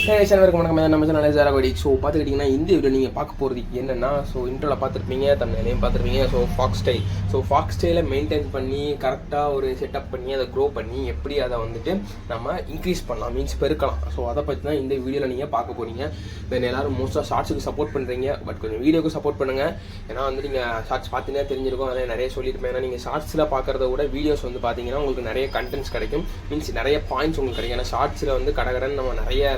எல்லாருக்கும் வணக்கம். நம்ம சேனல் ஜாராகோடி. ஸோ பார்த்துக்கிட்டிங்கன்னா இந்த வீடியோ நீங்கள் பார்க்க போகிறது என்னென்னா, ஸோ இன்ட்ரோவில் பார்த்துருப்பீங்க, தமிழ்லையும் பார்த்துருப்பீங்க. ஸோ ஃபாக்ஸ் ஸ்டைலை மெயின்டைன் பண்ணி கரெக்டாக ஒரு செட்டப் பண்ணி அதை க்ரோ பண்ணி எப்படி அதை வந்துட்டு நம்ம இன்க்ரீஸ் பண்ணலாம், மீன்ஸ் பெருக்கலாம். ஸோ அதை பற்றி தான் இந்த வீடியோவில் நீங்கள் பார்க்க போகிறீங்க. தென் எல்லோரும் மோஸ்ட்டாக ஷார்ட்ஸுக்கு சப்போர்ட் பண்ணுறீங்க, பட் கொஞ்சம் வீடியோக்கு சப்போர்ட் பண்ணுங்கள். ஏன்னா வந்து நீங்கள் ஷார்ட்ஸ் பார்த்தீங்கன்னா தெரிஞ்சிருக்கும், அதில் நிறைய சொல்லியிருப்பேன். ஏன்னா நீங்கள் ஷார்ட்ஸில் பார்க்குறத விட வீடியோஸ் வந்து பார்த்தீங்கன்னா உங்களுக்கு நிறைய கண்டென்ட்ஸ் கிடைக்கும், மீன்ஸ் நிறைய பாயிண்ட்ஸ் உங்களுக்கு கிடைக்கும். ஏன்னா ஷார்ட்ஸில் வந்து கடகடன்னு நம்ம நிறைய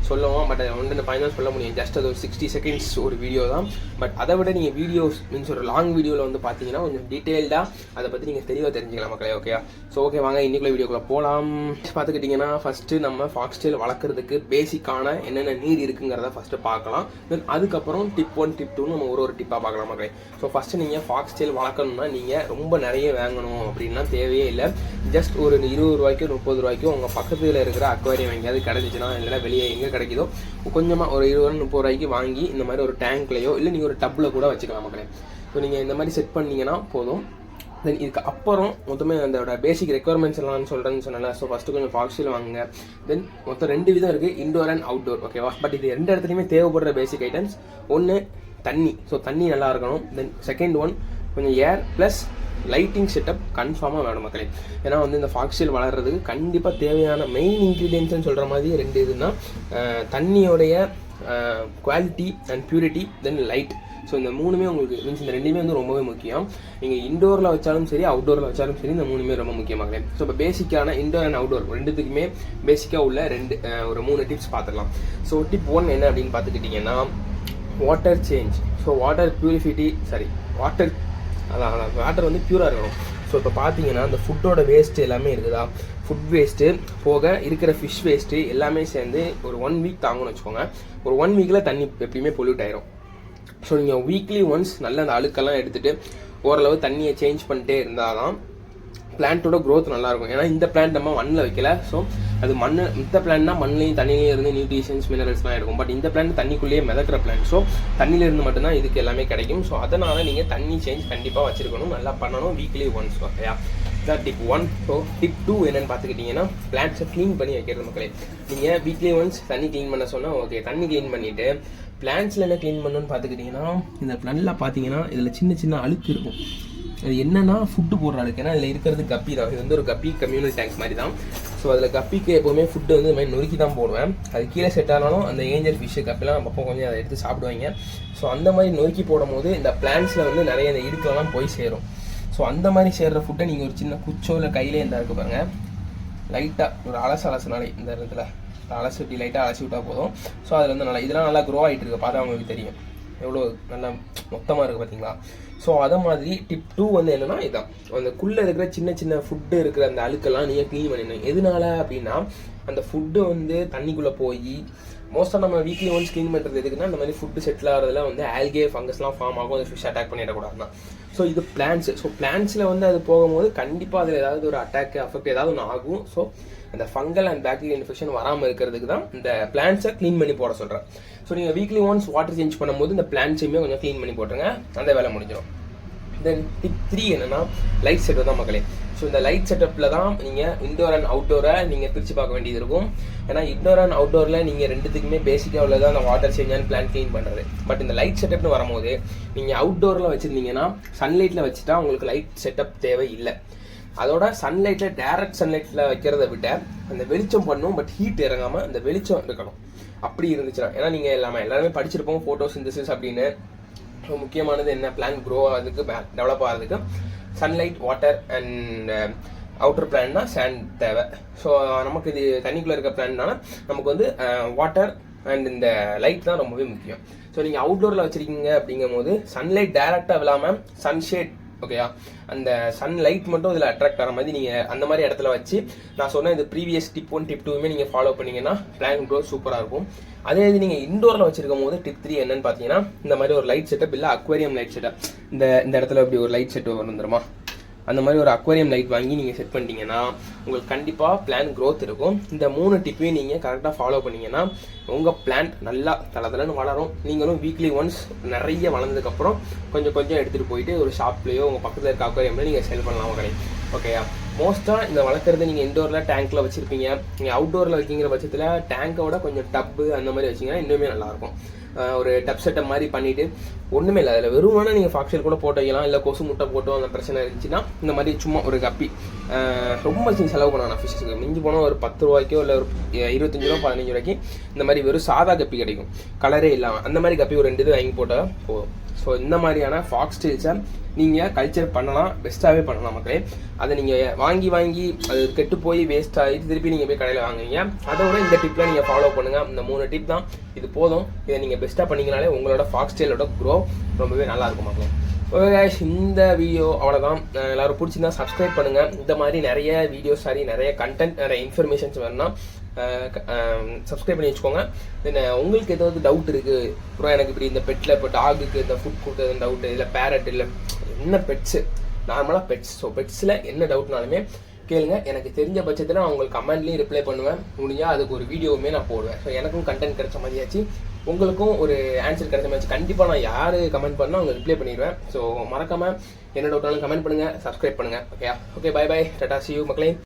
சொல்லுவோம், பட் ஒன்று பாயிண்ட் தான் சொல்ல முடியும். ஜஸ்ட் அது ஒரு 60 செகண்ட்ஸ் ஒரு வீடியோ தான். பட் அதை விட நீங்கள் வீடியோஸ் மீன்ஸ் ஒரு லாங் வீடியோவில் வந்து பார்த்தீங்கன்னா கொஞ்சம் டீட்டெயில்டாக அதை பற்றி நீங்கள் தெளிவாக தெரிஞ்சுக்கலாம் மக்களே. ஓகே, ஸோ ஓகே வாங்க இன்றைக்குள்ள வீடியோக்குள்ளே போகலாம். பார்த்துக்கிட்டிங்கன்னா ஃபஸ்ட்டு நம்ம ஃபாக்ஸ் டெயில் வளர்க்குறதுக்கு பேசிக்கான என்னென்ன நீர் இருக்குங்கிறத ஃபஸ்ட்டு பார்க்கலாம். தென் அதுக்கப்புறம் டிப் 1 டிப் 2 நம்ம ஒரு டிப்பாக பார்க்கலாம் மக்களே. ஸோ ஃபஸ்ட்டு நீங்கள் ஃபாக்ஸ் டெயில் வளர்க்கணும்னா நீங்கள் ரொம்ப நிறைய வாங்கணும் அப்படின்லாம் தேவையே இல்லை. ஜஸ்ட் ஒரு 20 ரூபாய்க்கோ 30 ரூபாய்க்கோ உங்கள் பக்கத்தில் இருக்கிற அக்வாரியம் எங்கேயாவது கிடைச்சிச்சுன்னா, இல்லைனா வெளியே எங்கே கிடைக்குதோ கொஞ்சமாக ஒரு 20 30 ரூபாய்க்கு வாங்கி இந்த மாதிரி ஒரு டேங்க்லையோ இல்லை நீங்கள் ஒரு டப்பில் கூட வச்சுக்கலாம் மக்களே. ஸோ நீங்கள் இந்த மாதிரி செட் பண்ணிங்கன்னா போதும். தென் இதுக்கு அப்புறம் மொத்தமே அதோட பேசிக் ரெக்குவயர்மெண்ட்ஸ் எல்லாம் சொல்கிறேன்னு சொன்னல. ஸோ ஃபஸ்ட்டு கொஞ்சம் ஃபாக்ஸில் வாங்குங்க. தென் மொத்தம் 2 விதம் இருக்குது, இன்டோர் அண்ட் அவுட்டோர். ஓகேவா? பட் இது 2 இடத்துலையுமே தேவைப்படுற பேசிக் ஐட்டம்ஸ். ஒன்று தண்ணி, ஸோ தண்ணி நல்லா இருக்கணும். தென் செகண்ட் ஒன் கொஞ்சம் ஏர் ப்ளஸ் லைட்டிங் செட்டப் கன்ஃபார்மாக வேணும் மக்களே. ஏன்னா வந்து இந்த ஃபாக்ஸில் வளர்கிறதுக்கு கண்டிப்பாக தேவையான மெயின் இன்க்ரீடியன்ட்ஸ்னு சொல்கிற மாதிரி 2 இதுனா தண்ணியோடைய quality and purity, then light. So இந்த 3மே உங்களுக்கு மீன்ஸ் இந்த 2மே வந்து ரொம்பவே முக்கியம். நீங்கள் இண்டோரில் வச்சாலும் சரி அவுட்டோரில் வச்சாலும் சரி, இந்த 3மே ரொம்ப முக்கியமாகவே. ஸோ இப்போ பேசிக்கான இண்டோர் அண்ட் அவுட்டோர் 2த்துக்குமே பேசிக்காக உள்ள ஒரு 3 டிப்ஸ் பார்த்துக்கலாம். ஸோ டிப் 1 என்ன அப்படின்னு பார்த்துக்கிட்டிங்கன்னா water change. So water purity water வந்து பியூராக இருக்கணும். ஸோ இப்போ பார்த்தீங்கன்னா அந்த ஃபுட்டோட வேஸ்ட்டு எல்லாமே இருக்குதா, ஃபுட் வேஸ்ட்டு போக இருக்கிற ஃபிஷ் வேஸ்ட்டு எல்லாமே சேர்ந்து ஒரு 1 வீக் தாங்கணும்னு வச்சுக்கோங்க. ஒரு 1 வீக்கில் தண்ணி எப்பயுமே பொல்யூட் ஆயிரும். ஸோ நீங்கள் வீக்லி ஒன்ஸ் நல்ல அந்த அழுக்கெல்லாம் எடுத்துகிட்டு ஓரளவு தண்ணியை சேஞ்ச் பண்ணிட்டே இருந்தால் தான் பிளான்ட்டோட க்ரோத் நல்லாயிருக்கும். ஏன்னா இந்த பிளான்ட் நம்ம மண்ணில் வைக்கல, ஸோ அது இந்த பிளான்ட்னா மண்ணிலையும் தண்ணியிலையும் இருந்து நியூட்ரிஷன்ஸ் மினரல்ஸ்லாம் இருக்கும். பட் இந்த பிளான்ட் தண்ணிக்குள்ளேயே மிதக்கிற பிளான்ட், ஸோ தண்ணியிலிருந்து மட்டும்தான் இதுக்கு எல்லாமே கிடைக்கும். ஸோ அதனால் நீங்கள் தண்ணி சேஞ்ச் கண்டிப்பாக வச்சுருக்கணும், நல்லா பண்ணணும் வீக்லி ஒன்ஸ். ஓகேயா? இதான் டிப் 1. ஸோ டிப் 2 என்னென்னு பார்த்துக்கிட்டிங்கன்னா பிளான்ட்ஸை க்ளீன் பண்ணி வைக்கிறது மக்களே. நீங்கள் வீக்லி ஒன்ஸ் தண்ணி க்ளீன் பண்ண சொன்னால் ஓகே, தண்ணி க்ளீன் பண்ணிவிட்டு பிளான்ட்ஸில் என்ன க்ளீன் பண்ணணும்னு பார்த்துக்கிட்டிங்கன்னா இந்த நல்லா பார்த்தீங்கன்னா இதில் சின்ன சின்ன அழுக்கு இருக்கும். அது என்னன்னா ஃபுட்டு போடுற அழுக்கு. ஏன்னா இதில் இருக்கிறது கப்பி தான். இது வந்து ஒரு கப்பி கம்யூனல் டேங்க் மாதிரி தான். ஸோ அதில் கப்பிக்கு எப்போவுமே ஃபுட்டு வந்து இந்த மாதிரி நொறுக்கி தான் போடுவேன். அது கீழே செட் ஆனாலும் அந்த ஏஞ்சல் ஃபிஷ்ஷு கப்பிலாம் அப்போ கொஞ்சம் அதை எடுத்து சாப்பிடுவாங்க. ஸோ அந்த மாதிரி நொறுக்கி போடும் போது இந்த பிளான்ட்ஸில் வந்து நிறைய இந்த இடுக்கெல்லாம் போய் சேரும். ஸோ அந்த மாதிரி சேர்கிற ஃபுட்டை நீங்கள் ஒரு சின்ன குச்சோ இல்லை கையிலே இந்த இருக்கு பாருங்க, லைட்டாக ஒரு அலசினாலே இந்த இடத்துல அலசி விட்டு லைட்டாக அலசி விட்டால் போதும். ஸோ அதில் வந்து நல்லா இதெல்லாம் நல்லா க்ரோ ஆகிட்டு இருக்கு, பார்த்தா அவங்களுக்கு தெரியும் எவ்வளோ நல்லா மொத்தமாக இருக்குது பார்த்தீங்களா. ஸோ அதை மாதிரி டிப் 2 வந்து என்னென்னா இதுதான், அதுக்குள்ளே இருக்கிற சின்ன சின்ன ஃபுட்டு இருக்கிற அந்த அழுக்கெல்லாம் நீங்கள் க்ளீன் பண்ணிடணும். எதனால அப்படின்னா அந்த ஃபுட்டு வந்து தண்ணிக்குள்ளே போய் மோஸ்ட்டாக நம்ம வீக்லி ஒன்ஸ் க்ளீன் பண்ணுறது எதுக்குன்னா இந்த மாதிரி ஃபுட்டு செட்டில் ஆகிறதுல வந்து ஆல்கே ஃபங்கஸ்லாம் ஃபார்ம் ஆகும், அந்த ஃபிஷ் அட்டாக் பண்ணிடக்கூடாதுன்னா. ஸோ இது பிளான்ட்ஸு. ஸோ பிளான்ட்ஸில் வந்து அது போகும்போது கண்டிப்பாக அதில் ஏதாவது ஒரு அட்டாக் அஃபெக்ட் ஏதாவது ஒன்று ஆகும். ஸோ அந்த ஃபங்கல் அண்ட் பாக்டீரியல் இன்ஃபெக்ஷன் வராமல் இருக்கிறதுக்கு தான் இந்த பிளான்ட்ஸை க்ளீன் பண்ணி போட சொல்கிறேன். ஸோ நீங்கள் வீக்லி ஒன்ஸ் வாட்டர் சேஞ்ச் பண்ணும்போது இந்த பிளான்ட்ஸையுமே கொஞ்சம் க்ளீன் பண்ணி போட்டுருங்க, அந்த வேலை முடிஞ்சிடும். தென் டிப் 3 என்னென்னா லைட் செட்டப் தான் மக்களே. ஸோ இந்த லைட் செட்டப்பில் தான் நீங்கள் இண்டோர் அண்ட் அவுட்டோரை நீங்கள் பிரித்து பார்க்க வேண்டியது இருக்கும். ஏன்னா இண்டோர் அண்ட் அவுட்டோரில் நீங்கள் 2த்துக்குமே பேசிக்காக உள்ளதான் அந்த water change and plan clean பண்ணுறது. பட் இந்த லைட் செட்டப்னு வரும்போது நீங்கள் அவுட்டோரில் வச்சுருந்தீங்கன்னா சன்லைட்டில் வச்சுட்டா உங்களுக்கு லைட் செட்டப் தேவை இல்லை. அதோட சன்லைட்டில் டேரக்ட் சன்லைட்டில் வைக்கிறத விட அந்த வெளிச்சம் பண்ணும், பட் ஹீட் இறங்காமல் அந்த வெளிச்சம் இருக்கணும். அப்படி இருந்துச்சுன்னா, ஏன்னா நீங்கள் எல்லாருமே படிச்சிருப்போம் ஃபோட்டோசிந்தசிஸ் அப்படின்னு. முக்கியமானது என்ன, பிளான் க்ரோ ஆகிறதுக்கு டெவலப் ஆகிறதுக்கு சன்லைட், வாட்டர் அண்ட் அவுட்டர் பிளான்னா சேண்ட் தேவை. ஸோ நமக்கு இது தண்ணிக்குள்ளே இருக்க பிளான்னால நமக்கு வந்து வாட்டர் அண்ட் இந்த லைட் தான் ரொம்பவே முக்கியம். ஸோ நீங்கள் அவுட்டோரில் வச்சுருக்கீங்க அப்படிங்கும் போது சன்லைட் டைரெக்டாக விழாமல் சன்ஷேட், ஓகேயா, அந்த சன் லைட் மட்டும் இதில் அட்ராக்ட் ஆகிற மாதிரி நீங்கள் அந்த மாதிரி இடத்துல வச்சு நான் சொன்ன இந்த ப்ரீவியஸ் டிப் 1 டிப் 2மே நீங்கள் ஃபாலோ பண்ணிங்கன்னா பிளான் க்ரோத் சூப்பராக இருக்கும். அதே இது நீங்கள் இண்டோரில் வச்சிருக்கும் போது டிப் 3 என்னன்னு பார்த்தீங்கன்னா இந்த மாதிரி ஒரு லைட் செட்டப் இல்லை அக்வேரியம் லைட் செட்டப். இந்த இடத்துல இப்படி ஒரு லைட் செட் வந்துருமா, அந்த மாதிரி ஒரு அக்வேரியம் லைட் வாங்கி நீங்கள் செட் பண்ணிட்டீங்கன்னா உங்களுக்கு கண்டிப்பாக பிளான் க்ரோத் இருக்கும். இந்த 3 டிப்பையும் நீங்கள் கரெக்டாக ஃபாலோ பண்ணிங்கன்னா உங்கள் பிளான்ட் நல்லா தளதலன்னு வளரும். நீங்களும் வீக்லி ஒன்ஸ் நிறைய வளர்ந்ததுக்கப்புறம் கொஞ்சம் கொஞ்சம் எடுத்துகிட்டு போயிட்டு ஒரு ஷாப்லேயோ உங்கள் பக்கத்தில் இருக்க அக்வேரியம்ல நீங்கள் செல் பண்ணலாம் மக்களே. ஓகேயா? மோஸ்ட்டாக இந்த வளர்க்குறது நீங்கள் இன்டோரில் டேங்க்கில் வச்சுருப்பீங்க. நீங்கள் அவுட்டோரில் வைக்கிங்கிற பட்சத்தில் டேங்கோட கொஞ்சம் டப்பு அந்த மாதிரி வச்சிங்கன்னா இன்னுமே நல்லாயிருக்கும். ஒரு டப் செட்டப் மாதிரி பண்ணிவிட்டு ஒன்றுமே இல்லை, அதில் வெறுமான நீங்கள் ஃபாக்ஸில் கூட போட்டு வைக்கலாம். இல்லை கொசு முட்டை போட்டோ அந்த பிரச்சனை இருந்துச்சுன்னா இந்த மாதிரி சும்மா ஒரு கப்பி ரொம்ப நீங்கள் செலவு பண்ணலாம். ஃபிஷ்ஷுக்கு மிஞ்சி போனால் ஒரு 10 ரூபாய்க்கோ இல்லை ஒரு 25 ரூபா 15 ரூபாய்க்கு இந்த மாதிரி வெறும் சாதா கப்பி கிடைக்கும், கலரே இல்லாமல். அந்த மாதிரி கப்பி ஒரு 2 இது வாங்கி போட்டால் போதும். ஸோ இந்த மாதிரியான ஃபாக்ஸ் டெயில்ஸை நீங்கள் கல்ச்சர் பண்ணலாம், பெஸ்ட்டாகவே பண்ணலாம் மக்களே. அதை நீங்கள் வாங்கி அது கெட்டு போய் வேஸ்ட் ஆகி திருப்பி நீங்கள் போய் கடையில் வாங்குவீங்க. அதோட இந்த டிப்பில் நீங்கள் ஃபாலோ பண்ணுங்கள். இந்த 3 டிப் தான், இது போதும். இதை நீங்கள் பெஸ்ட்டாக பண்ணிங்கனாலே உங்களோட ஃபாக்ஸ் டெயிலோட க்ரோ ரொம்பவே நல்லாயிருக்கும் மக்களே. ஓகே கைஸ், இந்த வீடியோ அவ்வளோதான். எல்லோரும் பிடிச்சிருந்தா சப்ஸ்கிரைப் பண்ணுங்கள். இந்த மாதிரி நிறைய வீடியோஸ் நிறைய கண்டென்ட் நிறைய இன்ஃபர்மேஷன்ஸ் வேணும்னா சப்ஸ்கிரைப் பண்ணி வச்சுக்கோங்க. தென் உங்களுக்கு ஏதாவது டவுட் இருக்குது, அப்புறம் எனக்கு இப்படி இந்த பெட்டில் இப்போ டாகுக்கு இந்த ஃபுட் கொடுத்தது டவுட்டு, இல்லை பேரட், இல்லை என்ன பெட்ஸு நார்மலாக பெட்ஸ். ஸோ பெட்ஸில் என்ன டவுட்னாலுமே கேளுங்க. எனக்கு தெரிஞ்ச பட்சத்தில் நான் உங்களுக்கு கமெண்ட்லேயும் ரிப்ளை பண்ணுவேன். முடிஞ்சால் அதுக்கு ஒரு வீடியோவுமே நான் போடுவேன். ஸோ எனக்கும் கண்டென்ட் கிடைச்ச மாதிரியாச்சு, உங்களுக்கும் ஒரு ஆன்சர் கிடைச்ச மாதிரி. கண்டிப்பாக நான் யார் கமெண்ட் பண்ணால் அவங்க ரிப்ளை பண்ணிடுவேன். ஸோ மறக்காமல் என்ன டவுட்னாலும் கமெண்ட் பண்ணுங்கள், சப்ஸ்கிரைப் பண்ணுங்கள். ஓகே, பை பை, டாடா, see you மக்களே.